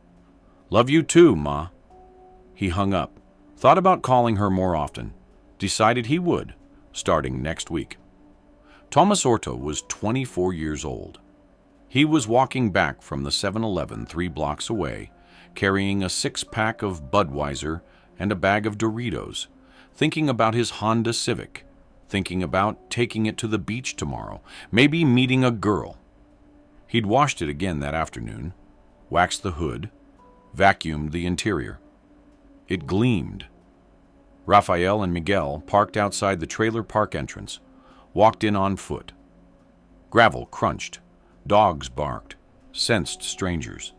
A: "Love you too, Ma." He hung up, thought about calling her more often, decided he would, starting next week. Thomas Orta was 24 years old. He was walking back from the 7-Eleven 3 blocks away, carrying a 6-pack of Budweiser and a bag of Doritos, thinking about his Honda Civic, thinking about taking it to the beach tomorrow, maybe meeting a girl. He'd washed it again that afternoon, waxed the hood, vacuumed the interior. It gleamed. Rafael and Miguel parked outside the trailer park entrance, walked in on foot. Gravel crunched, dogs barked, sensed strangers.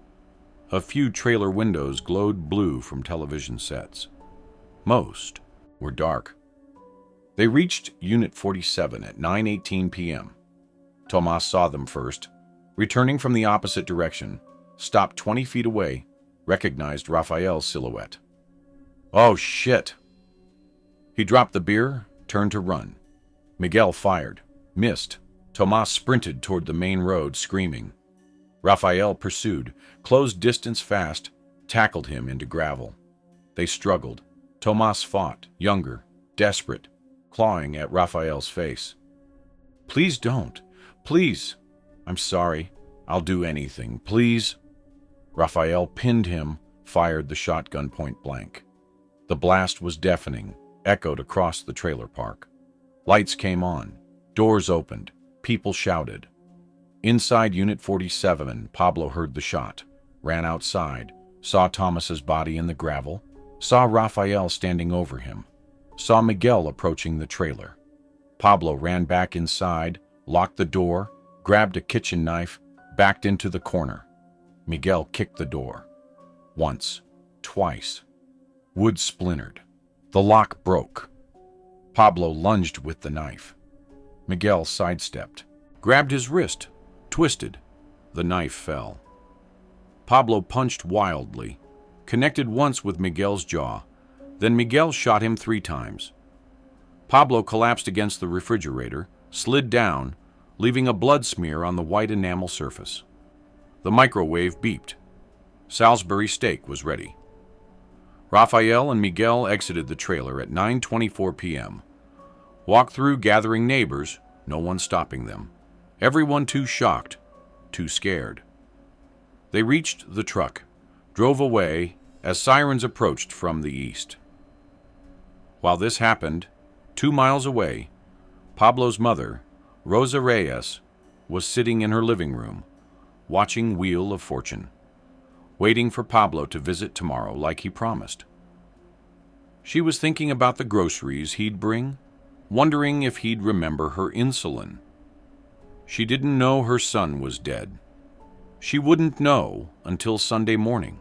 A: A few trailer windows glowed blue from television sets. Most were dark. They reached Unit 47 at 9:18 p.m. Tomas saw them first, returning from the opposite direction, stopped 20 feet away, recognized Rafael's silhouette. "Oh, shit!" He dropped the beer, turned to run. Miguel fired, missed. Tomas sprinted toward the main road, screaming. Rafael pursued, closed distance fast, tackled him into gravel. They struggled. Tomas fought, younger, desperate, clawing at Rafael's face. "Please don't. Please. I'm sorry. I'll do anything. Please." Rafael pinned him, fired the shotgun point blank. The blast was deafening, echoed across the trailer park. Lights came on, doors opened, people shouted. Inside Unit 47, Pablo heard the shot, ran outside, saw Thomas's body in the gravel, saw Rafael standing over him, saw Miguel approaching the trailer. Pablo ran back inside, locked the door, grabbed a kitchen knife, backed into the corner. Miguel kicked the door. Once, twice. Wood splintered. The lock broke. Pablo lunged with the knife. Miguel sidestepped, grabbed his wrist, twisted. The knife fell. Pablo punched wildly, connected once with Miguel's jaw, then Miguel shot him 3 times. Pablo collapsed against the refrigerator, slid down, leaving a blood smear on the white enamel surface. The microwave beeped. Salisbury steak was ready. Rafael and Miguel exited the trailer at 9:24 p.m. Walked through gathering neighbors, no one stopping them. Everyone too shocked, too scared. They reached the truck, drove away as sirens approached from the east. While this happened, 2 miles away, Pablo's mother, Rosa Reyes, was sitting in her living room, watching Wheel of Fortune, waiting for Pablo to visit tomorrow like he promised. She was thinking about the groceries he'd bring, wondering if he'd remember her insulin. She didn't know her son was dead. She wouldn't know until Sunday morning,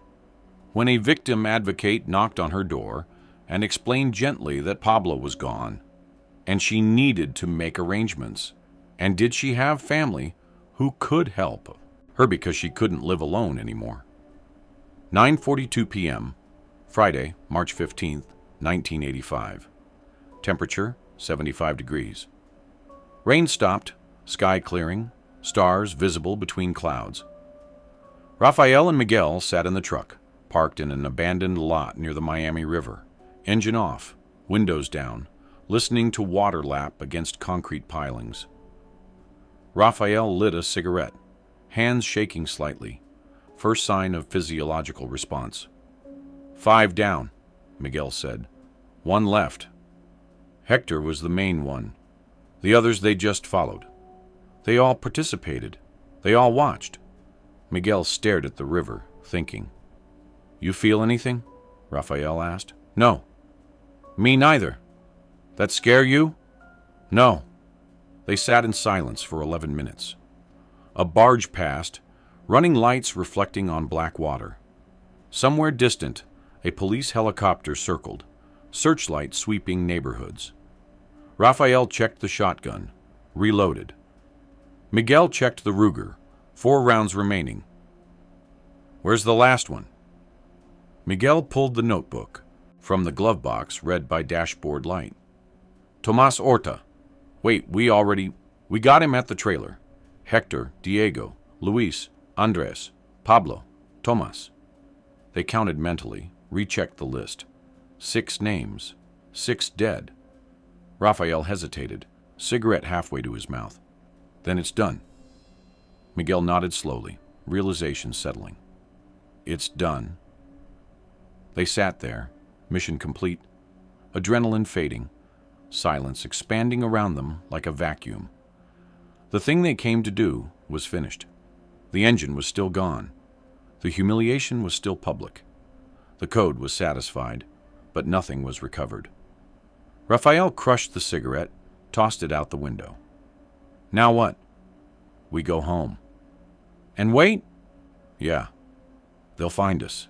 A: when a victim advocate knocked on her door and explained gently that Pablo was gone, and she needed to make arrangements. And did she have family who could help her because she couldn't live alone anymore? 9:42 p.m., Friday, March 15th, 1985. Temperature, 75 degrees. Rain stopped, sky clearing, stars visible between clouds. Rafael and Miguel sat in the truck, parked in an abandoned lot near the Miami River, engine off, windows down, listening to water lap against concrete pilings. Rafael lit a cigarette, hands shaking slightly, first sign of physiological response. 5 down. Miguel said. "One left. Hector was the main one. The others they just followed. They all participated. They all watched." Miguel stared at the river, thinking. "You feel anything?" Raphael asked. "No." "Me neither." "That scare you?" "No." They sat in silence for 11 minutes. A barge passed, running lights reflecting on black water. Somewhere distant, a police helicopter circled, searchlight sweeping neighborhoods. Raphael checked the shotgun, reloaded. Miguel checked the Ruger, 4 rounds remaining. "Where's the last one?" Miguel pulled the notebook from the glove box, read by dashboard light. "Tomas Orta. Wait, we got him at the trailer. Hector, Diego, Luis, Andres, Pablo, Tomas." They counted mentally, rechecked the list. 6 names, 6 dead. Raphael hesitated, cigarette halfway to his mouth. "Then it's done." Miguel nodded slowly, realization settling. "It's done." They sat there, mission complete, adrenaline fading, silence expanding around them like a vacuum. The thing they came to do was finished. The engine was still gone. The humiliation was still public. The code was satisfied, but nothing was recovered. Raphael crushed the cigarette, tossed it out the window. "Now what?" "We go home." "And wait?" "Yeah. They'll find us."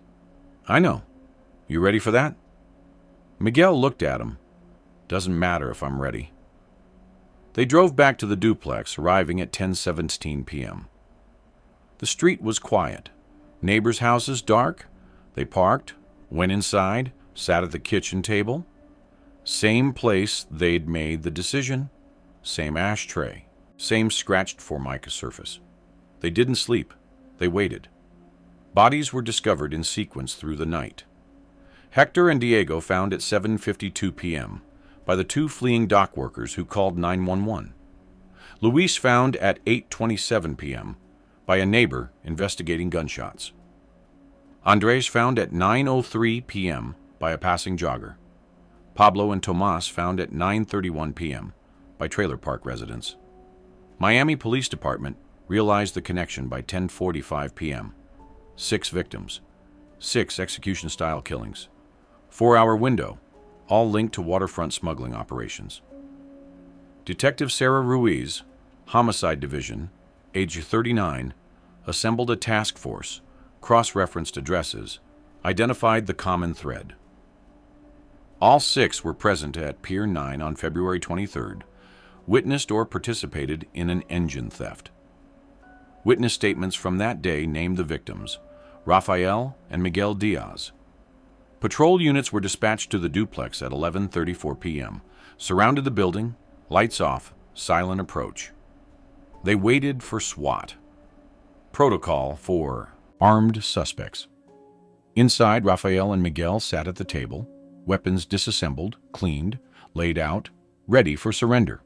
A: "I know. You ready for that?" Miguel looked at him. "Doesn't matter if I'm ready." They drove back to the duplex, arriving at 10:17 p.m. The street was quiet. Neighbors' houses dark. They parked, went inside, sat at the kitchen table. Same place they'd made the decision. Same ashtray. Same scratched formica surface. They didn't sleep. They waited. Bodies were discovered in sequence through the night. Hector and Diego found at 7:52 p.m. by the 2 fleeing dock workers who called 911. Luis found at 8:27 p.m. by a neighbor investigating gunshots. Andres found at 9:03 p.m. by a passing jogger. Pablo and Tomas found at 9:31 p.m. by trailer park residents. Miami Police Department realized the connection by 10:45 p.m. 6 victims, 6 execution-style killings, 4-hour window, all linked to waterfront smuggling operations. Detective Sarah Ruiz, Homicide Division, age 39, assembled a task force, cross-referenced addresses, identified the common thread. All 6 were present at Pier 9 on February 23rd, witnessed or participated in an engine theft. Witness statements from that day named the victims, Raphael and Miguel Diaz. Patrol units were dispatched to the duplex at 11:34 p.m., surrounded the building, lights off, silent approach. They waited for SWAT. Protocol for armed suspects. Inside, Raphael and Miguel sat at the table, weapons disassembled, cleaned, laid out, ready for surrender.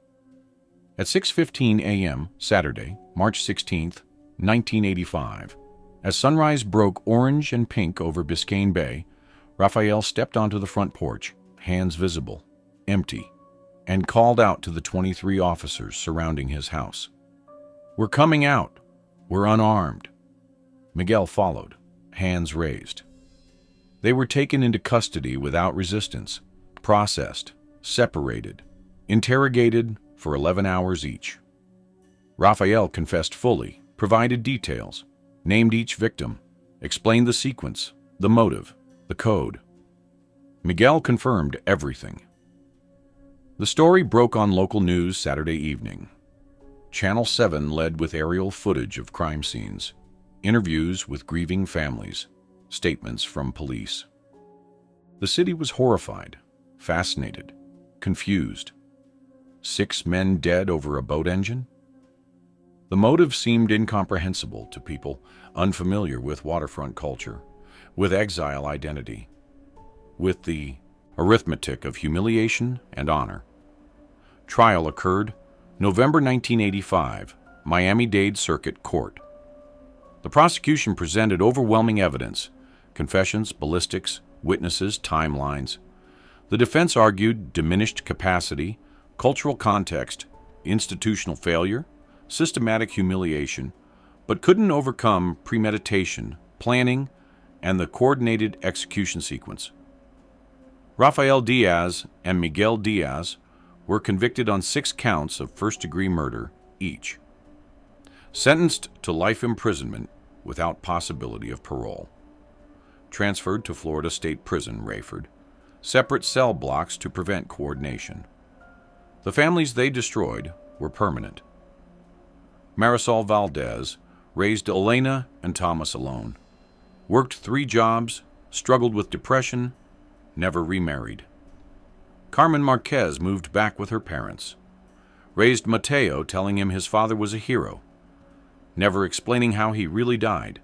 A: At 6:15 a.m., Saturday, March 16th, 1985, as sunrise broke orange and pink over Biscayne Bay, Raphael stepped onto the front porch, hands visible, empty, and called out to the 23 officers surrounding his house. "We're coming out. We're unarmed." Miguel followed, hands raised. They were taken into custody without resistance, processed, separated, interrogated for 11 hours each. Raphael confessed fully, provided details, named each victim, explained the sequence, the motive, the code. Miguel confirmed everything. The story broke on local news Saturday evening. Channel 7 led with aerial footage of crime scenes, interviews with grieving families, statements from police. The city was horrified, fascinated, confused. 6 men dead over a boat engine? The motive seemed incomprehensible to people unfamiliar with waterfront culture, with exile identity, with the arithmetic of humiliation and honor. Trial occurred November 1985, Miami-Dade Circuit Court. The prosecution presented overwhelming evidence, confessions, ballistics, witnesses, timelines. The defense argued diminished capacity, cultural context, institutional failure, systematic humiliation, but couldn't overcome premeditation, planning, and the coordinated execution sequence. Rafael Diaz and Miguel Diaz were convicted on 6 counts of first-degree murder each, sentenced to life imprisonment without possibility of parole, transferred to Florida State Prison, Rayford, separate cell blocks to prevent coordination. The families they destroyed were permanent. Marisol Valdez raised Elena and Thomas alone, worked 3 jobs, struggled with depression, never remarried. Carmen Marquez moved back with her parents, raised Mateo telling him his father was a hero, never explaining how he really died.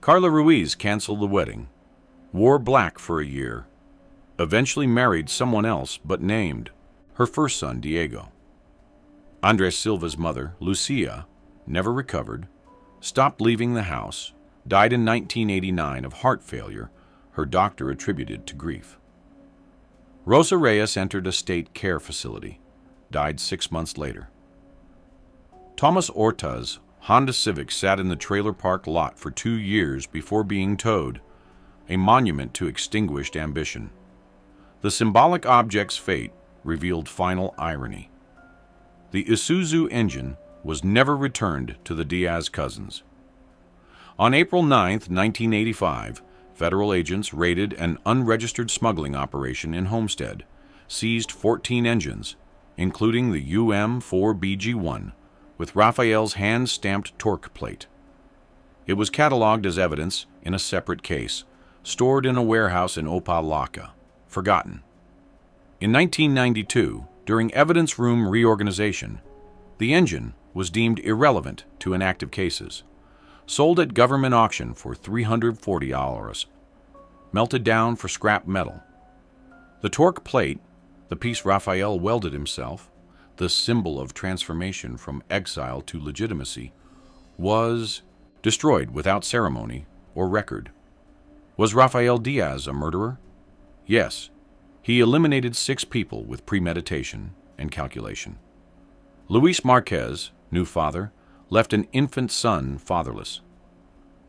A: Carla Ruiz canceled the wedding, wore black for a year, eventually married someone else but named her first son Diego. Andres Silva's mother, Lucia, never recovered, stopped leaving the house, died in 1989 of heart failure, her doctor attributed to grief. Rosa Reyes entered a state care facility, died 6 months later. Thomas Orta's Honda Civic sat in the trailer park lot for 2 years before being towed, a monument to extinguished ambition. The symbolic object's fate revealed final irony. The Isuzu engine was never returned to the Diaz cousins. On April 9, 1985, federal agents raided an unregistered smuggling operation in Homestead, seized 14 engines, including the UM-4BG-1, with Raphael's hand-stamped torque plate. It was cataloged as evidence in a separate case, stored in a warehouse in Opa-locka, forgotten. In 1992, during evidence room reorganization, the engine was deemed irrelevant to inactive cases, sold at government auction for $340, melted down for scrap metal. The torque plate, the piece Raphael welded himself, the symbol of transformation from exile to legitimacy, was destroyed without ceremony or record. Was Rafael Diaz a murderer? Yes. He eliminated 6 people with premeditation and calculation. Luis Marquez, new father, left an infant son fatherless.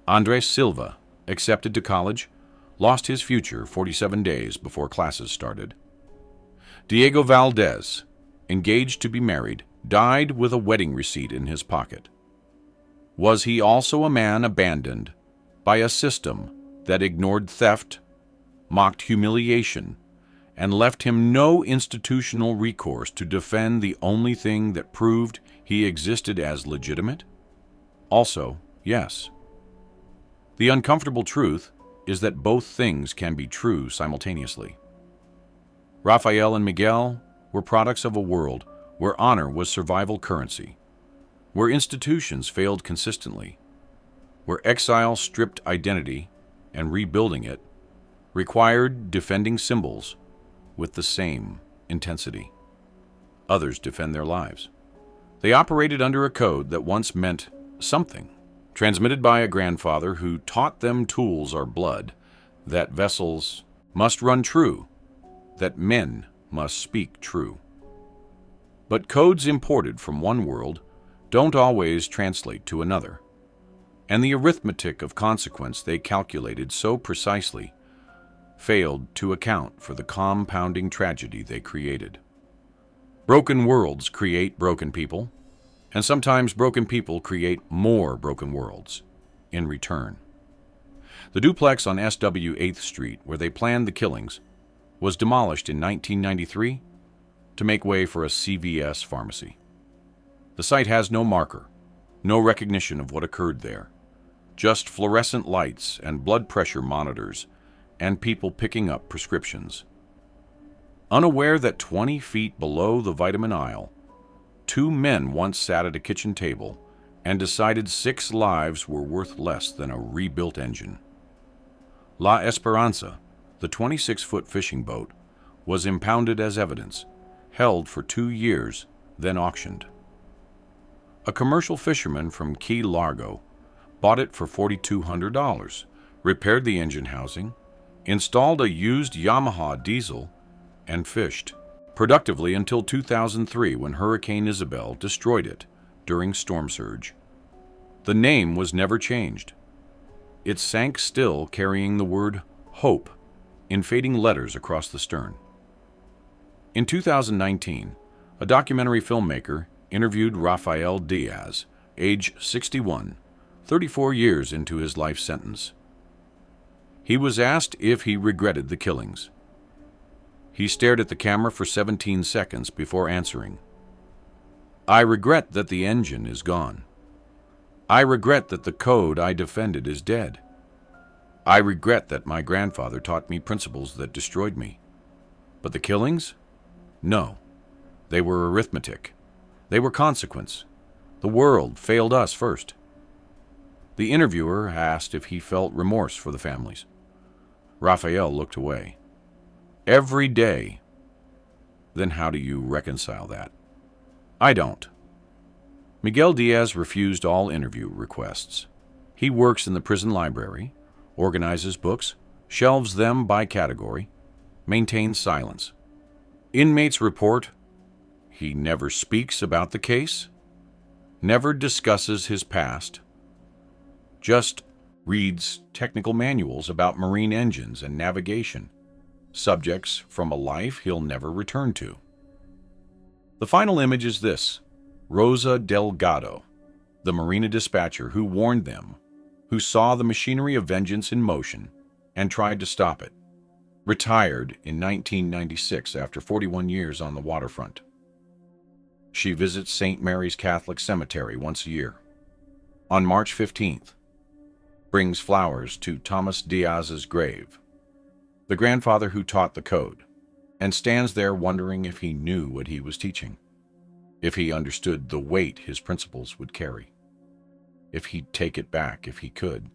A: Andres Silva, accepted to college, lost his future 47 days before classes started. Diego Valdez, engaged to be married, died with a wedding receipt in his pocket. Was he also a man abandoned by a system that ignored theft, mocked humiliation, and left him no institutional recourse to defend the only thing that proved he existed as legitimate? Also, yes. The uncomfortable truth is that both things can be true simultaneously. Rafael and Miguel were products of a world where honor was survival currency, where institutions failed consistently, where exile stripped identity and rebuilding it required defending symbols with the same intensity. Others defend their lives. They operated under a code that once meant something, transmitted by a grandfather who taught them tools are blood, that vessels must run true, that men must speak true. But codes imported from one world don't always translate to another, and the arithmetic of consequence they calculated so precisely failed to account for the compounding tragedy they created. Broken worlds create broken people, and sometimes broken people create more broken worlds in return. The duplex on SW 8th Street, where they planned the killings, was demolished in 1993 to make way for a CVS pharmacy. The site has no marker, no recognition of what occurred there, just fluorescent lights and blood pressure monitors and people picking up prescriptions. Unaware that 20 feet below the vitamin aisle, 2 men once sat at a kitchen table and decided 6 lives were worth less than a rebuilt engine. La Esperanza, the 26-foot fishing boat, was impounded as evidence, held for 2 years, then auctioned. A commercial fisherman from Key Largo bought it for $4,200, repaired the engine housing, installed a used Yamaha diesel, and fished productively until 2003 when Hurricane Isabel destroyed it during storm surge. The name was never changed. It sank still, carrying the word hope in fading letters across the stern. In 2019, a documentary filmmaker interviewed Rafael Diaz, age 61, 34 years into his life sentence. He was asked if he regretted the killings. He stared at the camera for 17 seconds before answering. "I regret that the engine is gone. I regret that the code I defended is dead. I regret that my grandfather taught me principles that destroyed me. But the killings? No. They were arithmetic. They were consequence. The world failed us first." The interviewer asked if he felt remorse for the families. Raphael looked away. "Every day." "Then how do you reconcile that?" "I don't." Miguel Diaz refused all interview requests. He works in the prison library, organizes books, shelves them by category, maintains silence. Inmates report he never speaks about the case, never discusses his past, just reads technical manuals about marine engines and navigation, subjects from a life he'll never return to. The final image is this: Rosa Delgado, the marina dispatcher who warned them, who saw the machinery of vengeance in motion and tried to stop it, retired in 1996 after 41 years on the waterfront. She visits St. Mary's Catholic Cemetery once a year. On March 15th, brings flowers to Thomas Diaz's grave, the grandfather who taught the code, and stands there wondering if he knew what he was teaching, if he understood the weight his principles would carry, if he'd take it back if he could.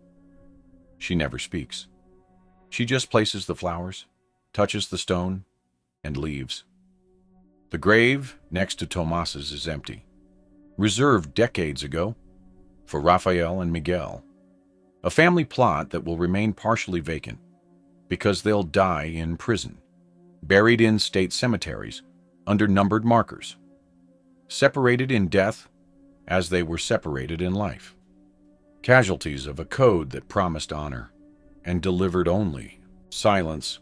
A: She never speaks. She just places the flowers, touches the stone, and leaves. The grave next to Tomas's is empty, reserved decades ago for Raphael and Miguel, a family plot that will remain partially vacant because they'll die in prison, buried in state cemeteries under numbered markers, separated in death as they were separated in life, casualties of a code that promised honor and delivered only silence